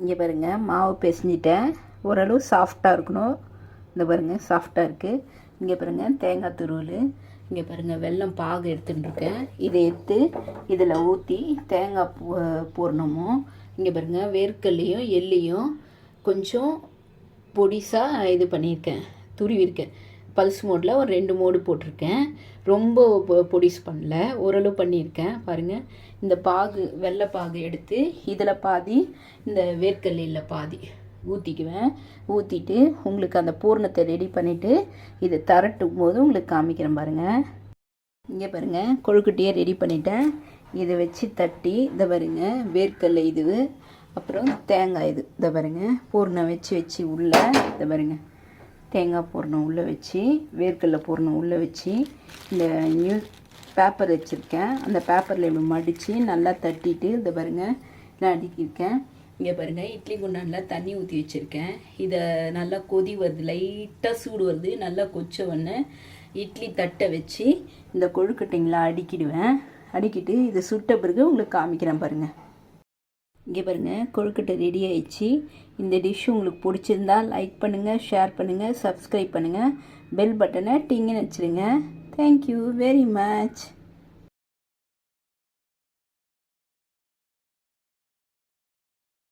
இங்கே பாருங்கள், மாவு பிசைஞ்சிட்டேன். ஓரளவு சாஃப்டாக இருக்கணும். இந்த பாருங்கள், சாஃப்டாக இருக்குது. இங்கே பாருங்கள், தேங்காய் துருவல். இங்கே பாருங்கள், வெல்லம் பாகு எடுத்துட்டுருக்கேன். இதை எடுத்து இதில் ஊற்றி தேங்காய் போடணுமோ. இங்கே பாருங்கள், வேர்க்கல்லையும் எள்ளையும் கொஞ்சம் பொடிசாக இது பண்ணியிருக்கேன், துருவிருக்கேன். பல்ஸ் மோடில் ஒரு 2 மோடு போட்டிருக்கேன். ரொம்ப பொடிசு பண்ணல, ஓரளவு பண்ணியிருக்கேன். பாருங்கள், இந்த பாகு வெள்ளை பாகு எடுத்து இதில் பாதி, இந்த வேர்க்கல்லையில் பாதி ஊற்றிக்குவேன். ஊற்றிட்டு உங்களுக்கு அந்த பூர்ணத்தை ரெடி பண்ணிவிட்டு இதை தரட்டும் போது உங்களுக்கு காமிக்கிறேன் பாருங்கள். இங்கே பாருங்கள், கொழுக்கட்டையை ரெடி பண்ணிட்டேன். இதை வச்சு தட்டி இதை பாருங்க, வேர்க்கல்லை இது, அப்புறம் தேங்காய் இது, இதை பாருங்க, பூர்ணம் வச்சு உள்ளே இதை பாருங்க, தேங்காய் பூர்ணம் உள்ளே வச்சு, வேர்க்கல்லை பூர்ணம் உள்ளே வச்சு, இந்த நியூஸ் பேப்பர் வச்சுருக்கேன். அந்த பேப்பரில் இப்படி மடித்து நல்லா தட்டிட்டு இதை பாருங்கள், நான் அடுக்கியிருக்கேன். இங்கே பாருங்கள், இட்லி குண்டானில் தண்ணி ஊற்றி வச்சுருக்கேன். இதை நல்லா கொதி வருது, லைட்டாக சூடு வருது. நல்லா கொச்ச உடனே இட்லி தட்டை வச்சு இந்த கொழுக்கட்டைங்களை அடுக்கிடுவேன். அடுக்கிட்டு இதை சுட்ட பிறகு உங்களுக்கு காமிக்கிறேன் பாருங்கள். இங்கே பாருங்கள், கொழுக்கட்டை ரெடி ஆயிடுச்சு. இந்த டிஷ் உங்களுக்கு பிடிச்சிருந்தா லைக் பண்ணுங்கள், ஷேர் பண்ணுங்கள், சப்ஸ்கிரைப் பண்ணுங்கள், பெல் பட்டனை டிங்குன்னு வச்சுருங்க. Thank you very much.